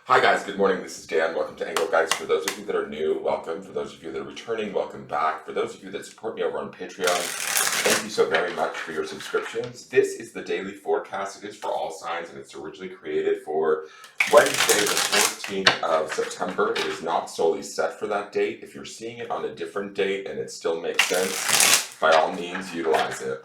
Hi guys, good morning. This is Dan. Welcome to Engelgeist. For those of you that are new, welcome. For those of you that are returning, welcome back. For those of you that support me over on Patreon, thank you so very much for your subscriptions. This is the daily forecast. It is for all signs, and it's originally created for Wednesday, the 14th of September. It is not solely set for that date. If you're seeing it on a different date and it still makes sense, by all means, utilize it.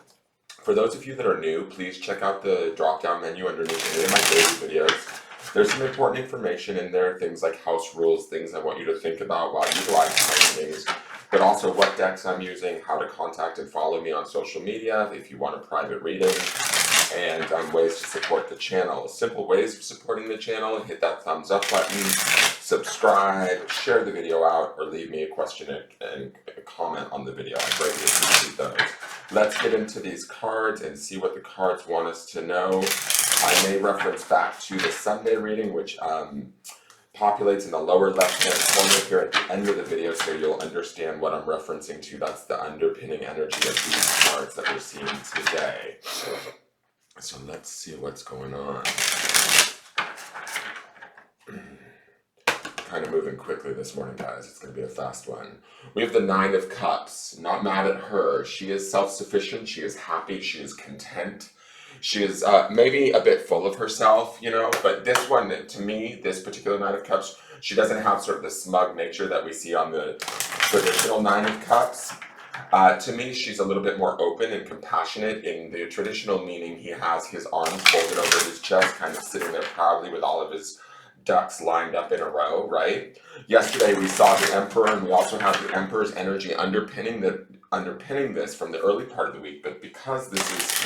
For those of you that are new, please check out the drop-down menu underneath any of my daily videos. There's some important information in there, things like house rules, things I want you to think about while utilizing readings, but also what decks I'm using, how to contact and follow me on social media if you want a private reading, and ways to support the channel. Simple ways of supporting the channel: hit that thumbs up button, subscribe, share the video out, or leave me a question and a comment on the video. I greatly appreciate those. Let's get into these cards and see what the cards want us to know. I may reference back to the Sunday reading, which populates in the lower left-hand corner here at the end of the video, so you'll understand what I'm referencing to. That's the underpinning energy of these cards that we're seeing today. So let's see what's going on. Kind of moving quickly this morning, guys. It's going to be a fast one. We have the Nine of Cups. Not mad at her. She is self-sufficient. She is happy. She is content. She is maybe a bit full of herself, but this one, to me, this particular Nine of Cups, she doesn't have sort of the smug nature that we see on the traditional Nine of Cups. To me, she's a little bit more open and compassionate. In the traditional meaning, he has his arms folded over his chest, kind of sitting there proudly with all of his ducks lined up in a row, right? Yesterday we saw the Emperor, and we also have the Emperor's energy underpinning this from the early part of the week. But because this is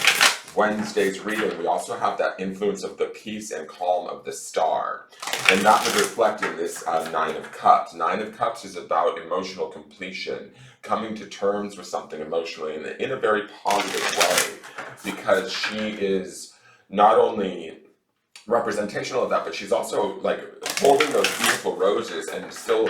Wednesday's reading, we also have that influence of the peace and calm of the star, and that would reflect in this Nine of Cups. Nine of Cups is about emotional completion, coming to terms with something emotionally in a very positive way, because she is not only representational of that, but she's also like holding those beautiful roses and still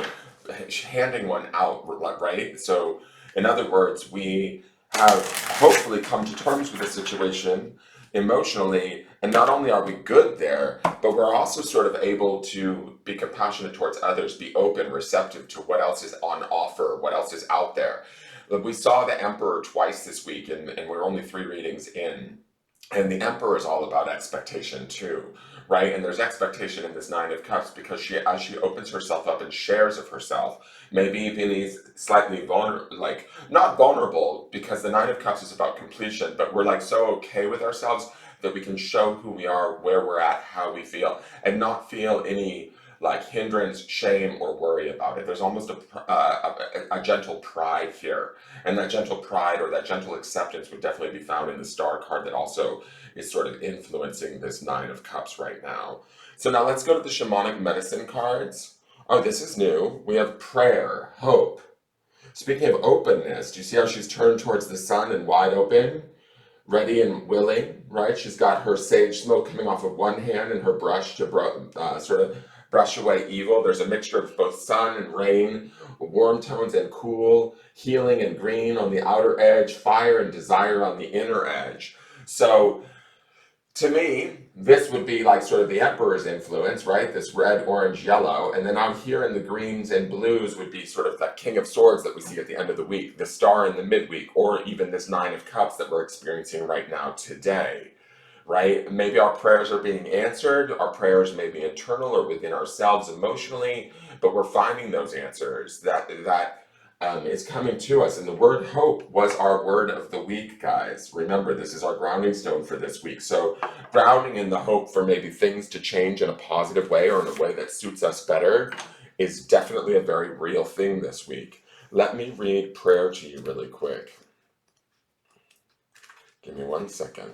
handing one out, right? So in other words, we have hopefully come to terms with the situation emotionally, and not only are we good there, but we're also sort of able to be compassionate towards others, be open, receptive to what else is on offer, what else is out there. We saw the Emperor twice this week, and we're only 3 readings in. And the Emperor is all about expectation too, right? And there's expectation in this Nine of Cups because as she opens herself up and shares of herself, maybe even is slightly vulnerable, like not vulnerable, because the Nine of Cups is about completion, but we're like so okay with ourselves that we can show who we are, where we're at, how we feel, and not feel any like hindrance, shame, or worry about it. There's almost a gentle pride here. And that gentle pride or that gentle acceptance would definitely be found in the Star card that also is sort of influencing this Nine of Cups right now. So now let's go to the Shamanic Medicine cards. Oh, this is new. We have prayer, hope. Speaking of openness, do you see how she's turned towards the sun and wide open? Ready and willing, right? She's got her sage smoke coming off of one hand and her brush to sort of brush away evil. There's a mixture of both sun and rain, warm tones and cool, healing and green on the outer edge, fire and desire on the inner edge. So to me, this would be like sort of the Emperor's influence, right? This red, orange, yellow. And then out here in the greens and blues would be sort of that King of Swords that we see at the end of the week, the Star in the midweek, or even this Nine of Cups that we're experiencing right now today, right? Maybe our prayers are being answered. Our prayers may be internal or within ourselves emotionally, but we're finding those answers that is coming to us. And the word hope was our word of the week, guys. Remember, this is our grounding stone for this week. So grounding in the hope for maybe things to change in a positive way or in a way that suits us better is definitely a very real thing this week. Let me read prayer to you really quick. Give me 1 second.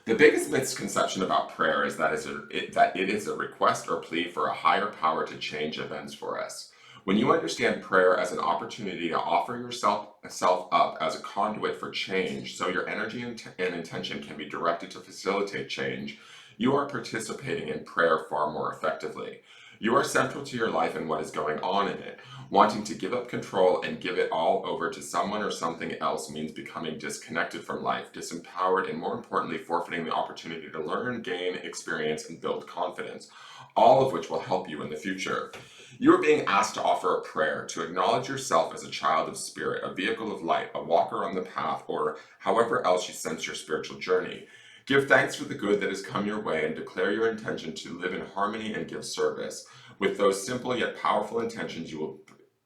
The biggest misconception about prayer is that it is a request or plea for a higher power to change events for us. When you understand prayer as an opportunity to offer yourself up as a conduit for change, so your energy and intention can be directed to facilitate change, you are participating in prayer far more effectively. You are central to your life and what is going on in it. Wanting to give up control and give it all over to someone or something else means becoming disconnected from life, disempowered, and more importantly, forfeiting the opportunity to learn, gain experience, and build confidence, all of which will help you in the future. You are being asked to offer a prayer to acknowledge yourself as a child of spirit, a vehicle of light, a walker on the path, or however else you sense your spiritual journey. Give thanks for the good that has come your way and declare your intention to live in harmony and give service. With those simple yet powerful intentions, you will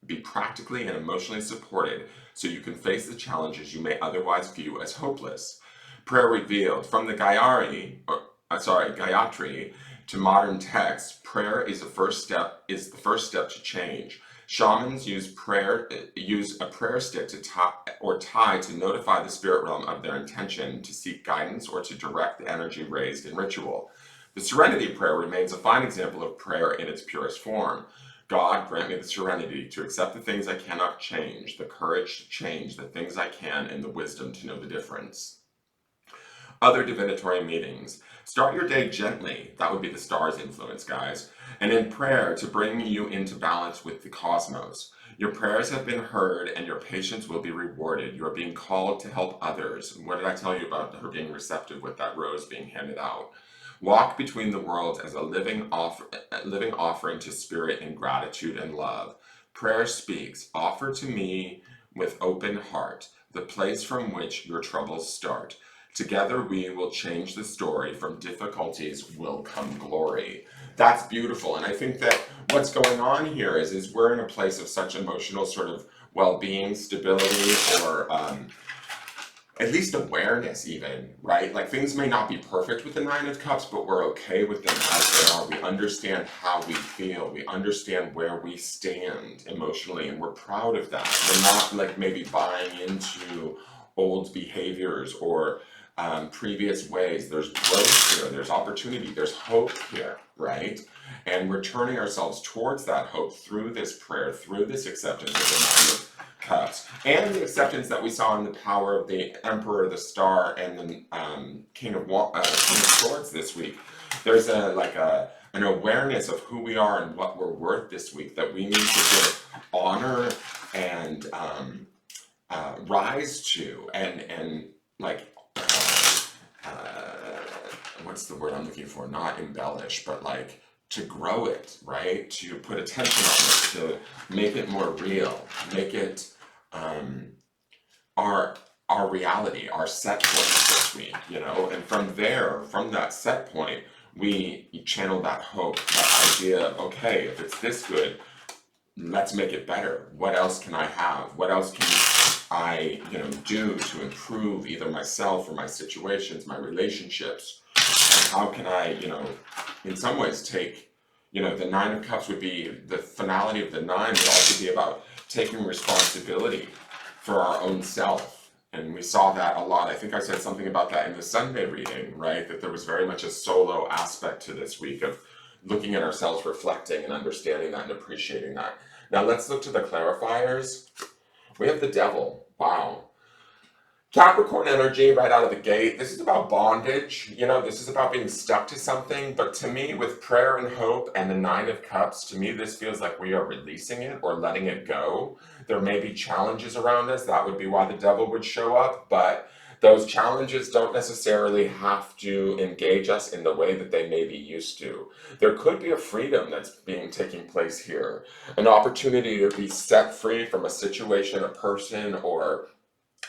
be practically and emotionally supported so you can face the challenges you may otherwise view as hopeless. Prayer revealed from the Gayatri to modern texts, prayer is the first step to change. Shamans use a prayer stick to tie to notify the spirit realm of their intention to seek guidance or to direct the energy raised in ritual. The Serenity Prayer remains a fine example of prayer in its purest form. God, grant me the serenity to accept the things I cannot change, the courage to change the things I can, and the wisdom to know the difference. Other divinatory meetings. Start your day gently. That would be the stars' influence, guys. And in prayer to bring you into balance with the cosmos. Your prayers have been heard and your patience will be rewarded. You are being called to help others. What did I tell you about her being receptive with that rose being handed out? Walk between the worlds as a living offering to spirit in gratitude and love. Prayer speaks, offer to me with open heart, the place from which your troubles start. Together we will change the story. From difficulties will come glory. That's beautiful. And I think that what's going on here is we're in a place of such emotional sort of well-being, stability, or at least awareness even, right? Like things may not be perfect with the Nine of Cups, but we're okay with them as they are. We understand how we feel. We understand where we stand emotionally, and we're proud of that. We're not like maybe buying into old behaviors or previous ways. There's growth here, there's opportunity, there's hope here, right? And we're turning ourselves towards that hope through this prayer, through this acceptance of the Nine of Cups, and the acceptance that we saw in the power of the Emperor, the Star, and the King of Swords this week. There's an awareness of who we are and what we're worth this week that we need to sort of honor and rise to, and like what's the word I'm looking for? Not embellish, but like to grow it, right? To put attention on it, to make it more real, make it our reality, our set point this week, you know. And from there, from that set point, we channel that hope, that idea of, okay, if it's this good, let's make it better. What else can I have? What else can I, do to improve either myself or my situations, my relationships? And how can I, in some ways take, the Nine of Cups would be, the finality of the nine would also be about taking responsibility for our own self. And we saw that a lot. I think I said something about that in the Sunday reading, right? That there was very much a solo aspect to this week of looking at ourselves, reflecting and understanding that and appreciating that. Now let's look to the clarifiers. We have the Devil. Wow. Capricorn energy right out of the gate. This is about bondage. This is about being stuck to something. But to me, with prayer and hope and the Nine of Cups, to me, this feels like we are releasing it or letting it go. There may be challenges around us. That would be why the Devil would show up. But those challenges don't necessarily have to engage us in the way that they may be used to. There could be a freedom that's taking place here. An opportunity to be set free from a situation, a person, or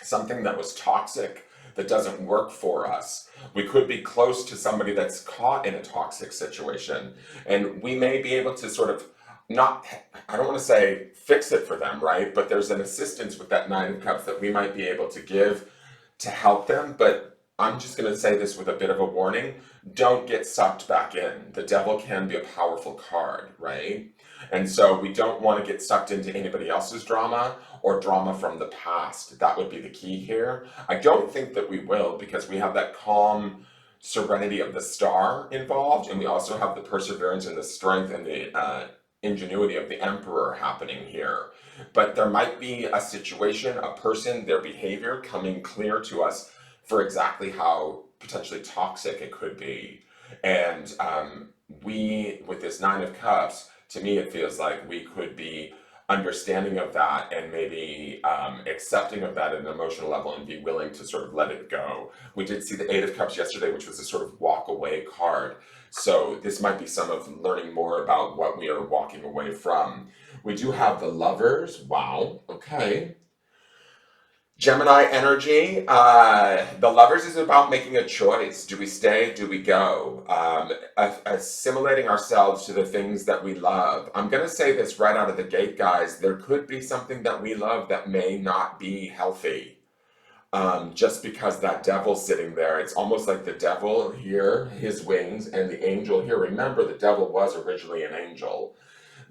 something that was toxic that doesn't work for us. We could be close to somebody that's caught in a toxic situation, and we may be able to sort of I don't want to say fix it for them, right? But there's an assistance with that Nine of Cups that we might be able to give to help them. But I'm just going to say this with a bit of a warning. Don't get sucked back in. The Devil can be a powerful card, right? And so we don't want to get sucked into anybody else's drama or drama from the past. That would be the key here. I don't think that we will, because we have that calm serenity of the Star involved, and we also have the perseverance and the strength and the ingenuity of the Emperor happening here. But there might be a situation, a person, their behavior coming clear to us for exactly how potentially toxic it could be. And with this Nine of Cups, to me, it feels like we could be understanding of that and maybe accepting of that at an emotional level and be willing to sort of let it go. We did see the Eight of Cups yesterday, which was a sort of walk away card. So this might be some of learning more about what we are walking away from. We do have the Lovers. Wow. Okay. Gemini energy, the Lovers is about making a choice. Do we stay? Do we go? Assimilating ourselves to the things that we love. I'm going to say this right out of the gate, guys. There could be something that we love that may not be healthy. Just because that devil's sitting there. It's almost like the devil here, his wings, and the angel here. Remember, the devil was originally an angel.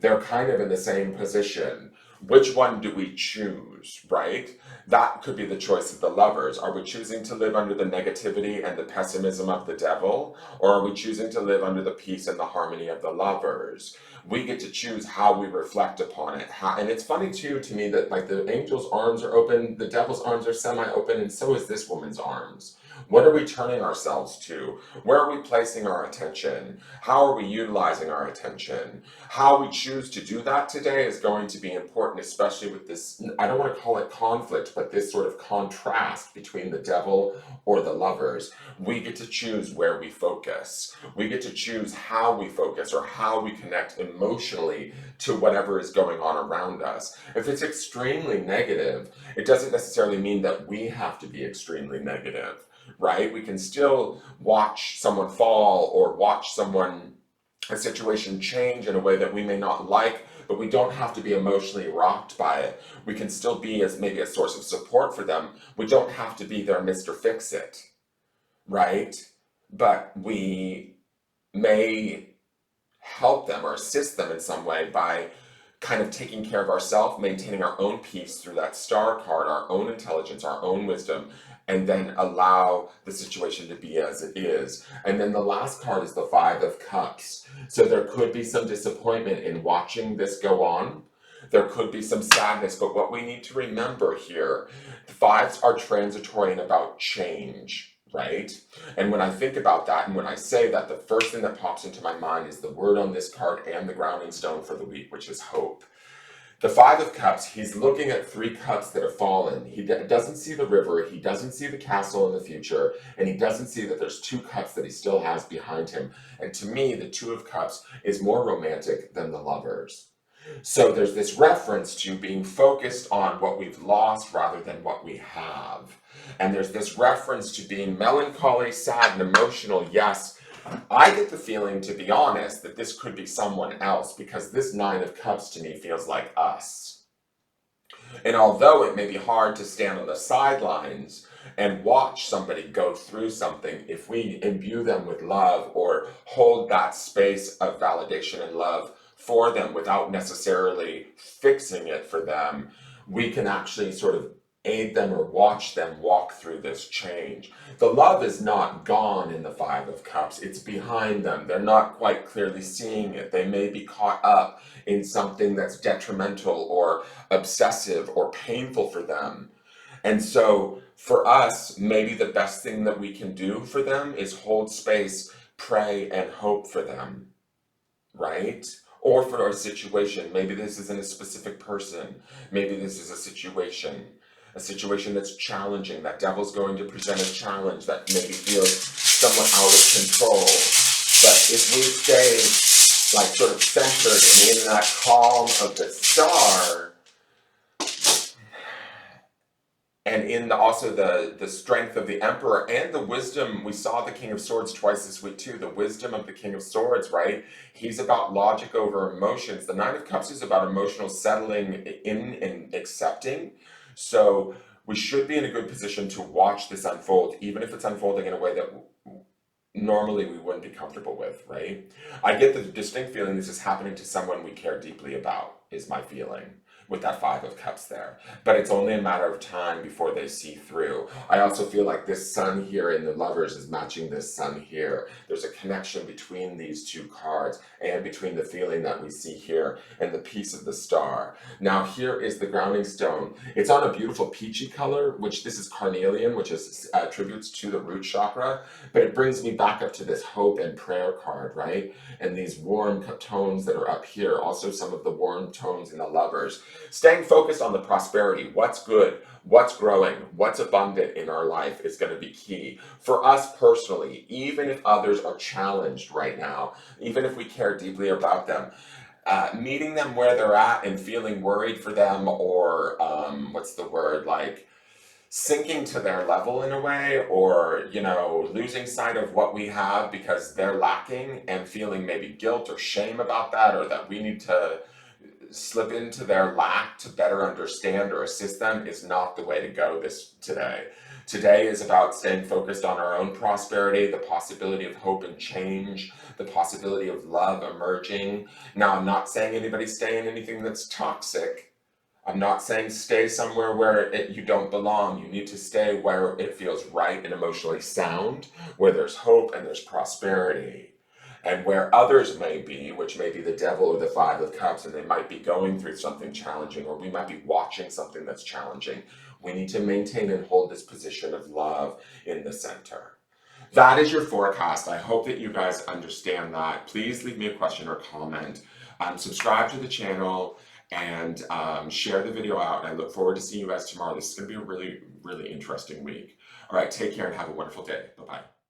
They're kind of in the same position. Which one do we choose, right? That could be the choice of the Lovers. Are we choosing to live under the negativity and the pessimism of the devil? Or are we choosing to live under the peace and the harmony of the Lovers? We get to choose how we reflect upon it. And it's funny too to me that like the angel's arms are open, the devil's arms are semi-open, and so is this woman's arms. What are we turning ourselves to? Where are we placing our attention? How are we utilizing our attention? How we choose to do that today is going to be important, especially with this, I don't want to call it conflict, but this sort of contrast between the devil or the Lovers. We get to choose where we focus. We get to choose how we focus or how we connect emotionally to whatever is going on around us. If it's extremely negative, it doesn't necessarily mean that we have to be extremely negative. Right? We can still watch someone fall or watch a situation change in a way that we may not like, but we don't have to be emotionally rocked by it. We can still be as maybe a source of support for them. We don't have to be their Mr. Fix-It, right? But we may help them or assist them in some way by kind of taking care of ourselves, maintaining our own peace through that star card, our own intelligence, our own wisdom, and then allow the situation to be as it is. And then the last card is the Five of Cups. So there could be some disappointment in watching this go on. There could be some sadness, but what we need to remember here, the fives are transitory and about change, right? And when I think about that and when I say that, the first thing that pops into my mind is the word on this card and the grounding stone for the week, which is hope. The Five of Cups, he's looking at three cups that have fallen. He doesn't see the river, he doesn't see the castle in the future, and he doesn't see that there's two cups that he still has behind him. And to me, the Two of Cups is more romantic than the Lovers. So there's this reference to being focused on what we've lost rather than what we have. And there's this reference to being melancholy, sad, and emotional, yes. I get the feeling, to be honest, that this could be someone else because this Nine of Cups to me feels like us. And although it may be hard to stand on the sidelines and watch somebody go through something, if we imbue them with love or hold that space of validation and love for them without necessarily fixing it for them, we can actually sort of aid them or watch them walk through this change. The love is not gone in the Five of Cups. It's behind them. They're not quite clearly seeing it. They may be caught up in something that's detrimental or obsessive or painful for them. And so for us, maybe the best thing that we can do for them is hold space, pray, and hope for them, right? Or for our situation. Maybe this isn't a specific person. Maybe this is a situation that's challenging. That devil's going to present a challenge that maybe feels somewhat out of control. But if we stay like sort of centered and in that calm of the star, and in also the strength of the Emperor and the wisdom, we saw the King of Swords twice this week too, the wisdom of the King of Swords, right? He's about logic over emotions. The Nine of Cups is about emotional settling in and accepting. So we should be in a good position to watch this unfold, even if it's unfolding in a way that normally we wouldn't be comfortable with, right? I get the distinct feeling this is happening to someone we care deeply about, is my feeling. with that Five of Cups there. But it's only a matter of time before they see through. I also feel like this sun here in the Lovers is matching this sun here. There's a connection between these two cards and between the feeling that we see here and the piece of the star. Now here is the grounding stone. It's on a beautiful peachy color, which this is carnelian, which is attributes to the root chakra, but it brings me back up to this hope and prayer card, right? And these warm tones that are up here, also some of the warm tones in the Lovers. Staying focused on the prosperity, what's good, what's growing, what's abundant in our life is going to be key. For us personally, even if others are challenged right now, even if we care deeply about them, meeting them where they're at and feeling worried for them, or what's the word, like sinking to their level in a way, or losing sight of what we have because they're lacking and feeling maybe guilt or shame about that, or that we need to slip into their lack to better understand or assist them, is not the way to go today. Today is about staying focused on our own prosperity, the possibility of hope and change, the possibility of love emerging. Now, I'm not saying anybody stay in anything that's toxic. I'm not saying stay somewhere where you don't belong. You need to stay where it feels right and emotionally sound, where there's hope and there's prosperity. And where others may be, which may be the devil or the Five of Cups, and they might be going through something challenging, or we might be watching something that's challenging, we need to maintain and hold this position of love in the center. That is your forecast. I hope that you guys understand that. Please leave me a question or comment. Subscribe to the channel and share the video out. I look forward to seeing you guys tomorrow. This is going to be a really, really interesting week. All right, take care and have a wonderful day. Bye-bye.